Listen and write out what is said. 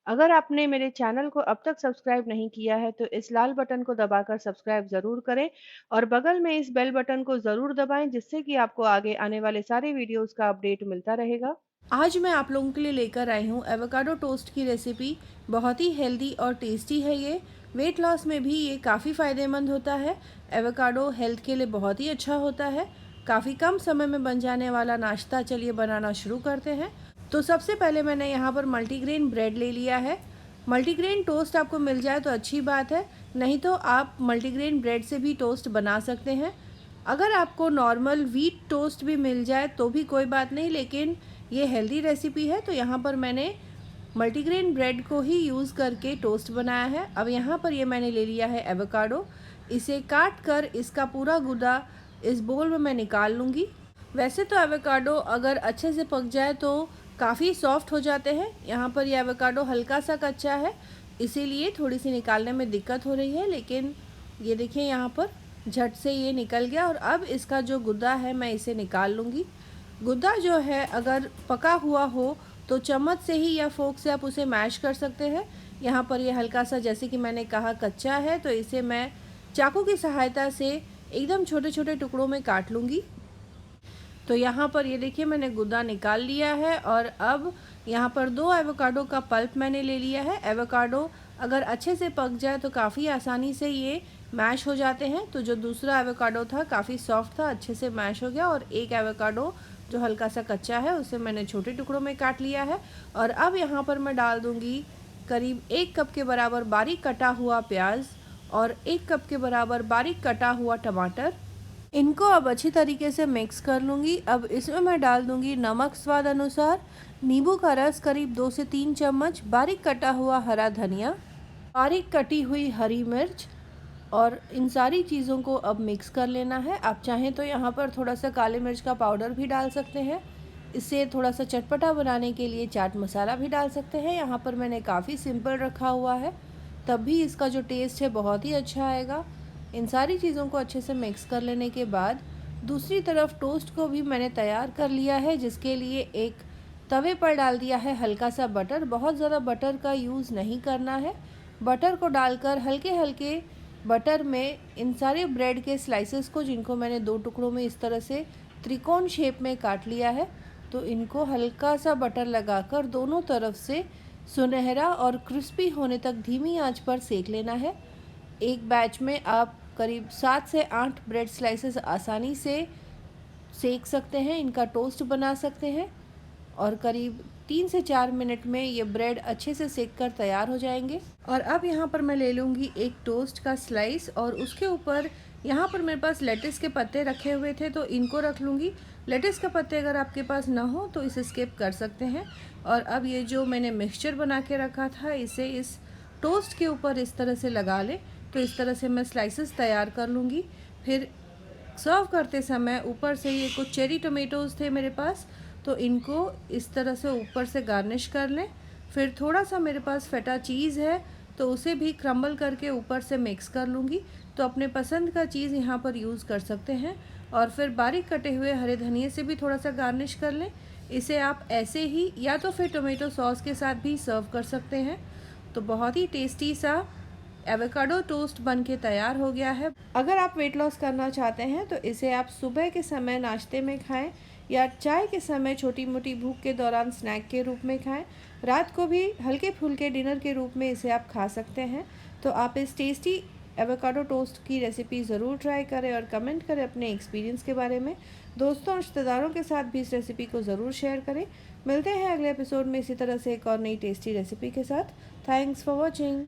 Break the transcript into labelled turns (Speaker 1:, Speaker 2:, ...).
Speaker 1: अगर आपने मेरे चैनल को अब तक सब्सक्राइब नहीं किया है तो इस लाल बटन को दबाकर सब्सक्राइब ज़रूर करें और बगल में इस बेल बटन को ज़रूर दबाएं जिससे कि आपको आगे आने वाले सारे वीडियोस का अपडेट मिलता रहेगा।
Speaker 2: आज मैं आप लोगों के लिए लेकर आई हूँ एवोकाडो टोस्ट की रेसिपी। बहुत ही हेल्दी और टेस्टी है ये। वेट लॉस में भी ये काफ़ी फ़ायदेमंद होता है। एवोकाडो हेल्थ के लिए बहुत ही अच्छा होता है। काफ़ी कम समय में बन जाने वाला नाश्ता, चलिए बनाना शुरू करते हैं। तो सबसे पहले मैंने यहाँ पर मल्टीग्रेन ब्रेड ले लिया है। मल्टीग्रेन टोस्ट आपको मिल जाए तो अच्छी बात है, नहीं तो आप मल्टीग्रेन ब्रेड से भी टोस्ट बना सकते हैं। अगर आपको नॉर्मल व्हीट टोस्ट भी मिल जाए तो भी कोई बात नहीं, लेकिन ये हेल्दी रेसिपी है तो यहाँ पर मैंने मल्टीग्रेन ब्रेड को ही यूज़ करके टोस्ट बनाया है। अब यहाँ पर ये मैंने ले लिया है एवोकाडो। इसे काट कर इसका पूरा गुदा इस बोल में मैं निकाल लूँगी। वैसे तो एवोकाडो अगर अच्छे से पक जाए तो काफ़ी सॉफ्ट हो जाते हैं। यहाँ पर ये एवोकाडो हल्का सा कच्चा है, इसीलिए थोड़ी सी निकालने में दिक्कत हो रही है, लेकिन ये देखिए यहाँ पर झट से ये निकल गया। और अब इसका जो गुदा है मैं इसे निकाल लूँगी। गुदा जो है अगर पका हुआ हो तो चम्मच से ही या फोक से आप उसे मैश कर सकते हैं। यहाँ पर ये हल्का सा, जैसे कि मैंने कहा, कच्चा है तो इसे मैं चाकू की सहायता से एकदम छोटे छोटे टुकड़ों में काट लूँगी। तो यहाँ पर ये देखिए मैंने गुदा निकाल लिया है। और अब यहाँ पर 2 एवोकाडो का पल्प मैंने ले लिया है। एवोकाडो अगर अच्छे से पक जाए तो काफ़ी आसानी से ये मैश हो जाते हैं। तो जो दूसरा एवोकाडो था काफ़ी सॉफ्ट था, अच्छे से मैश हो गया। और एक एवोकाडो जो हल्का सा कच्चा है उसे मैंने छोटे टुकड़ों में काट लिया है। और अब यहाँ पर मैं डाल दूँगी करीब 1 कप के बराबर बारीक कटा हुआ प्याज और 1 कप के बराबर बारीक कटा हुआ टमाटर। इनको अब अच्छी तरीके से मिक्स कर लूँगी। अब इसमें मैं डाल दूँगी नमक स्वाद अनुसार, नींबू का रस करीब 2 से 3 चम्मच, बारीक कटा हुआ हरा धनिया, बारीक कटी हुई हरी मिर्च। और इन सारी चीज़ों को अब मिक्स कर लेना है। आप चाहें तो यहाँ पर थोड़ा सा काली मिर्च का पाउडर भी डाल सकते हैं। इसे थोड़ा सा चटपटा बनाने के लिए चाट मसाला भी डाल सकते हैं। यहाँ पर मैंने काफ़ी सिंपल रखा हुआ है, तब भी इसका जो टेस्ट है बहुत ही अच्छा आएगा। इन सारी चीज़ों को अच्छे से मिक्स कर लेने के बाद दूसरी तरफ टोस्ट को भी मैंने तैयार कर लिया है, जिसके लिए एक तवे पर डाल दिया है हल्का सा बटर। बहुत ज़्यादा बटर का यूज़ नहीं करना है। बटर को डालकर हल्के हल्के बटर में इन सारे ब्रेड के स्लाइसेस को, जिनको मैंने 2 टुकड़ों में इस तरह से त्रिकोण शेप में काट लिया है, तो इनको हल्का सा बटर लगाकर दोनों तरफ से सुनहरा और क्रिस्पी होने तक धीमी आंच पर सेक लेना है। एक बैच में आप करीब 7 से 8 ब्रेड स्लाइसेस आसानी से सेक सकते हैं, इनका टोस्ट बना सकते हैं। और करीब 3 से 4 मिनट में ये ब्रेड अच्छे से सेक कर तैयार हो जाएंगे। और अब यहाँ पर मैं ले लूँगी एक टोस्ट का स्लाइस और उसके ऊपर यहाँ पर मेरे पास लेटिस के पत्ते रखे हुए थे तो इनको रख लूँगी। लेटिस के पत्ते अगर आपके पास ना हो तो इसे स्किप कर सकते हैं। और अब ये जो मैंने मिक्सचर बना के रखा था इसे इस टोस्ट के ऊपर इस तरह से लगा लें। तो इस तरह से मैं स्लाइसेस तैयार कर लूँगी। फिर सर्व करते समय ऊपर से ये कुछ चेरी टोमेटोज़ थे मेरे पास, तो इनको इस तरह से ऊपर से गार्निश कर लें। फिर थोड़ा सा मेरे पास फेटा चीज़ है तो उसे भी क्रम्बल करके ऊपर से मिक्स कर लूँगी। तो अपने पसंद का चीज़ यहाँ पर यूज़ कर सकते हैं। और फिर बारीक कटे हुए हरे धनिए से भी थोड़ा सा गार्निश कर लें। इसे आप ऐसे ही या तो फिर टोमेटो सॉस के साथ भी सर्व कर सकते हैं। तो बहुत ही टेस्टी सा एवोकाडो टोस्ट बनके तैयार हो गया है। अगर आप वेट लॉस करना चाहते हैं तो इसे आप सुबह के समय नाश्ते में खाएं या चाय के समय छोटी मोटी भूख के दौरान स्नैक के रूप में खाएं। रात को भी हल्के फुल्के डिनर के रूप में इसे आप खा सकते हैं। तो आप इस टेस्टी एवोकाडो टोस्ट की रेसिपी ज़रूर ट्राई करें और कमेंट करें अपने एक्सपीरियंस के बारे में। दोस्तों और रिश्तेदारों के साथ भी इस रेसिपी को ज़रूर शेयर करें। मिलते हैं अगले एपिसोड में इसी तरह से एक और नई टेस्टी रेसिपी के साथ। Thanks for watching.